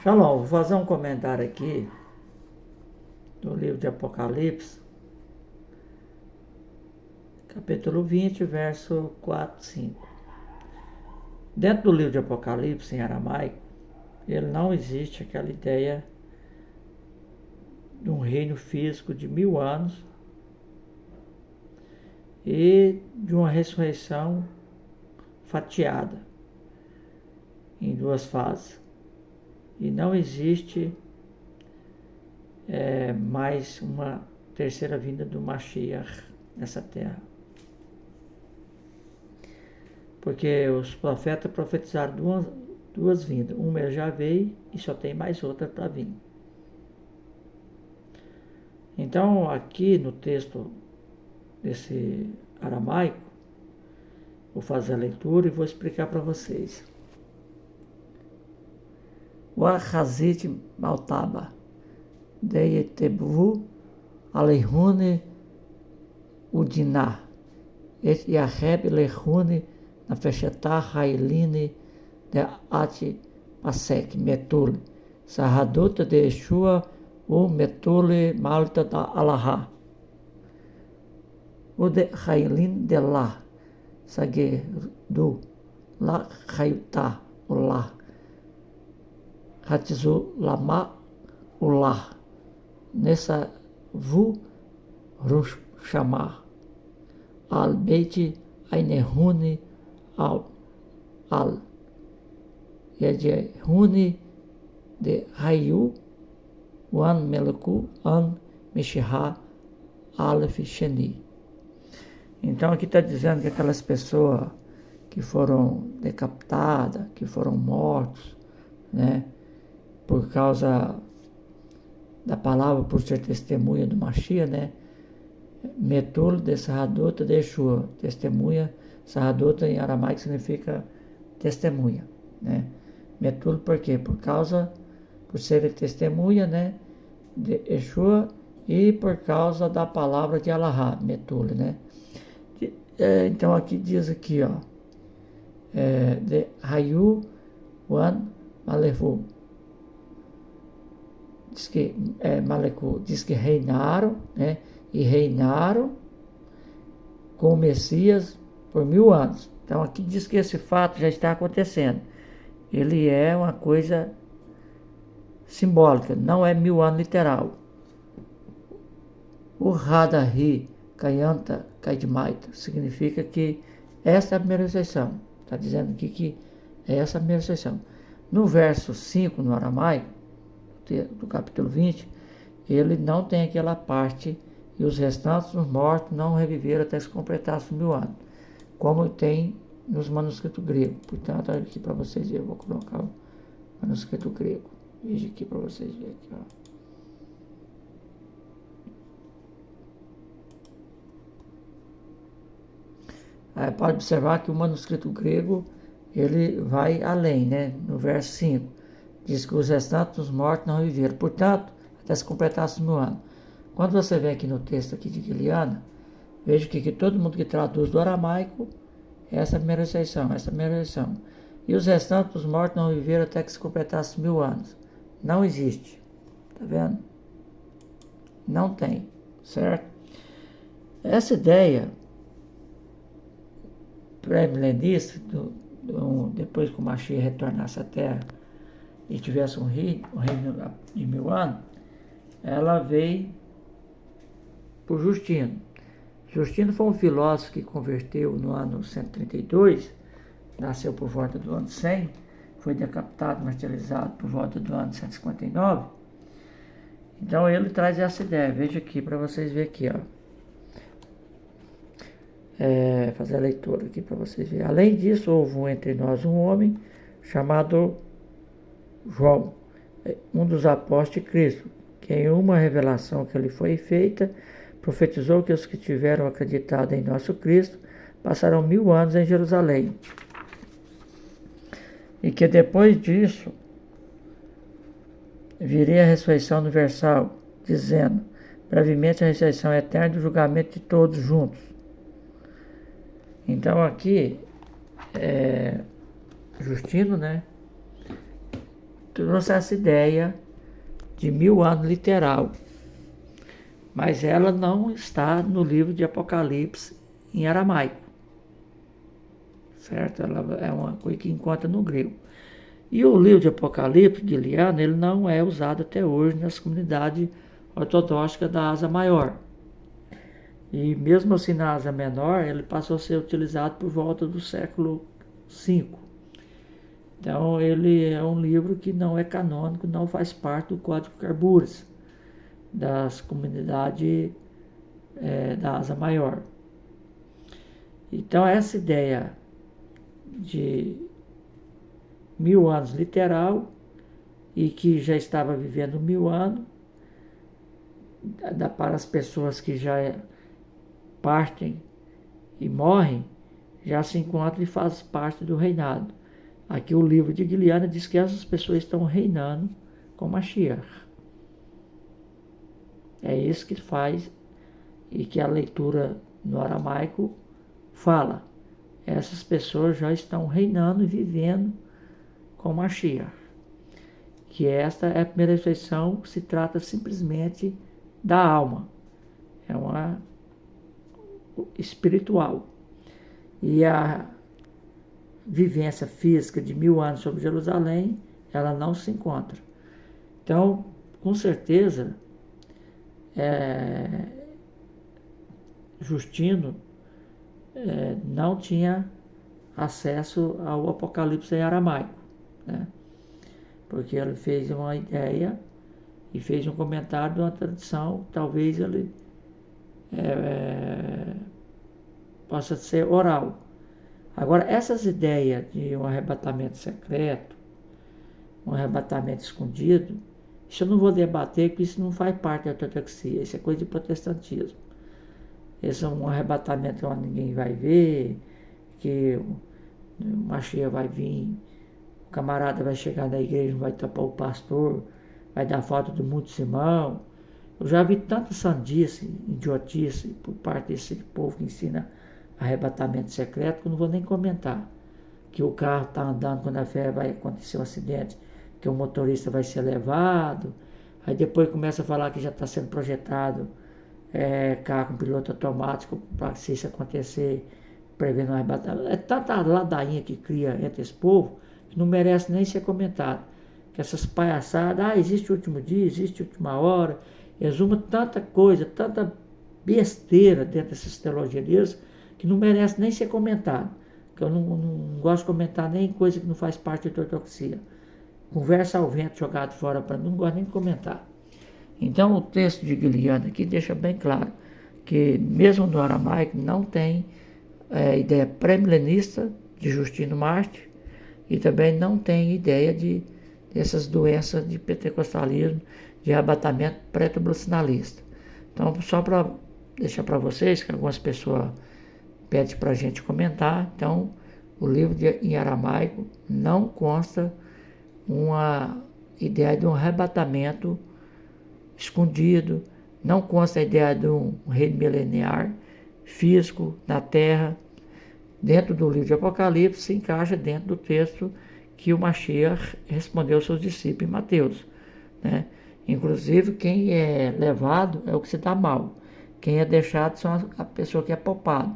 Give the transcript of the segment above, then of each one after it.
Shalom, vou fazer um comentário aqui do livro de Apocalipse, capítulo 20, verso 4, 5. Dentro do livro de Apocalipse, em aramaico, ele não existe aquela ideia de um reino físico de 1000 anos e de uma ressurreição fatiada em 2 fases. E não existe mais uma terceira vinda do Mashiach nessa terra. Porque os profetas profetizaram duas vindas. Uma já veio e só tem mais outra para vir. Então, aqui no texto desse aramaico, vou fazer a leitura e vou explicar para vocês. O Achazit Maltaba, Deyetebu, Aleihune, Udiná, Et Yaheb Lehune, Nafeshetah Hailine, de Ati Pasek, Metul, Sahadota de Yeshua, o Metule Malta da Alaha, o de Hailin de lá, Sagedu, La Hayuta, o lá, Hatizu Lama, o lá, Nessa Vu Rushama, Al Beit Ainehune, Al Yedehune de Hayu, Wan Meleku An Meshihá Aleph Sheni. Então aqui está dizendo que aquelas pessoas que foram decapitadas, que foram mortos, né, por causa da palavra, por ser testemunha do Mashiach, né, Metul de Sahadota de Yeshua, testemunha, Sahadota em aramaico significa testemunha, né, Metul por quê? Por ser testemunha, né, de Yeshua e por causa da palavra de Alahá, Metul, né. Então aqui diz aqui, ó, de Hayu Wan Malefu, diz que Maleku, diz que reinaram, né, e reinaram com o Messias por 1000 anos. Então aqui diz que esse fato já está acontecendo. Ele é uma coisa simbólica, não é 1000 anos literal. O Hadahi Kayanta Kaidmaita significa que essa é a primeira ressurreição. Está dizendo aqui que é essa a primeira ressurreição. No verso 5, no aramaico, do capítulo 20, ele não tem aquela parte e os restantes dos mortos não reviveram até se completasse 1000 anos, como tem nos manuscritos gregos. Portanto, aqui para vocês verem, eu vou colocar o manuscrito grego. Veja aqui para vocês verem. Aqui, ó. Aí pode observar que o manuscrito grego ele vai além, né? No verso 5, diz que os restantes dos mortos não viveram, portanto, até se completasse 1000 anos. Quando você vem aqui no texto aqui de Guiliana, veja que todo mundo que traduz do aramaico, essa é a primeira ressurreição, essa é a primeira ressurreição. E os restantes dos mortos não viveram até que se completasse 1000 anos. Não existe, tá vendo? Não tem, certo? Essa ideia pré-milenista, depois que o Mashiach retornasse à Terra e tivesse um reino de 1000 anos, ela veio por Justino. Justino foi um filósofo que converteu no ano 132, nasceu por volta do ano 100, foi decapitado, martirizado por volta do ano 159. Então ele traz essa ideia. Veja aqui para vocês verem aqui, ó. Fazer a leitura aqui para vocês verem. Além disso, houve entre nós um homem chamado João, um dos apóstolos de Cristo, que em uma revelação que lhe foi feita, profetizou que os que tiveram acreditado em nosso Cristo passarão 1000 anos em Jerusalém. E que depois disso viria a ressurreição universal, dizendo, brevemente a ressurreição eterna e o julgamento de todos juntos. Então aqui, Justino, né, trouxe essa ideia de 1000 anos literal, mas ela não está no livro de Apocalipse em aramaico, certo? Ela é uma coisa que encontra no grego. E o livro de Apocalipse, Guiliano, ele não é usado até hoje nas comunidades ortodoxas da Ásia Maior. E mesmo assim na Ásia Menor, ele passou a ser utilizado por volta do século V. Então ele é um livro que não é canônico, não faz parte do Código Carburas das comunidades da Ásia Maior. Então essa ideia de 1000 anos literal e que já estava vivendo 1000 anos, para as pessoas que já partem e morrem, já se encontram e fazem parte do reinado. Aqui o livro de Guiliana diz que essas pessoas estão reinando com Mashiach. É isso que faz e que a leitura no aramaico fala. Essas pessoas já estão reinando e vivendo com Mashiach. Que esta é a primeira ressurreição, se trata simplesmente da alma. É uma espiritual. E a vivência física de 1000 anos sobre Jerusalém, ela não se encontra. Então, com certeza, Justino não tinha acesso ao Apocalipse em aramaico, né? Porque ele fez uma ideia e fez um comentário de uma tradição, talvez ele possa ser oral. Agora, essas ideias de um arrebatamento secreto, um arrebatamento escondido, isso eu não vou debater, porque isso não faz parte da ortodoxia, isso é coisa de protestantismo. Esse é um arrebatamento onde ninguém vai ver, que o Mashiach vai vir, o camarada vai chegar na igreja, não vai tapar o pastor, vai dar foto do muito Simão. Eu já vi tanta sandice, idiotice por parte desse povo que ensina arrebatamento secreto, que eu não vou nem comentar. Que o carro está andando quando a fé vai acontecer um acidente, que o motorista vai ser levado, aí depois começa a falar que já está sendo projetado carro com piloto automático para se isso acontecer, prevendo um arrebatamento. É tanta ladainha que cria entre esse povo que não merece nem ser comentado. Que essas palhaçadas, existe o último dia, existe a última hora, exuma tanta coisa, tanta besteira dentro dessas teologias deles, que não merece nem ser comentado. Que eu não gosto de comentar nem coisa que não faz parte da ortodoxia. Conversa ao vento jogado fora para não gosto nem de comentar. Então o texto de Guiliana aqui deixa bem claro que mesmo no aramaico não tem ideia pré-milenista de Justino Mártir e também não tem ideia dessas doenças de pentecostalismo, de arrebatamento pré-tribulacionalista. Então, só para deixar para vocês, que algumas pessoas pedem para a gente comentar, então o livro em aramaico não consta uma ideia de um arrebatamento escondido, não consta a ideia de um reino mileniar físico na terra. Dentro do livro de Apocalipse se encaixa dentro do texto que o Mashiach respondeu aos seus discípulos em Mateus, né? Inclusive quem é levado é o que se dá mal, quem é deixado são a pessoa que é poupado,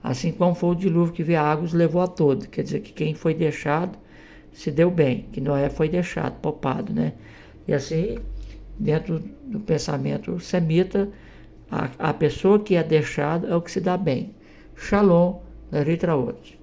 assim como foi o dilúvio que veio a água e os levou a todos. Quer dizer que quem foi deixado se deu bem, que Noé foi deixado, poupado, né? E assim, dentro do pensamento semita, a pessoa que é deixada é o que se dá bem. Shalom, Laritra Outros.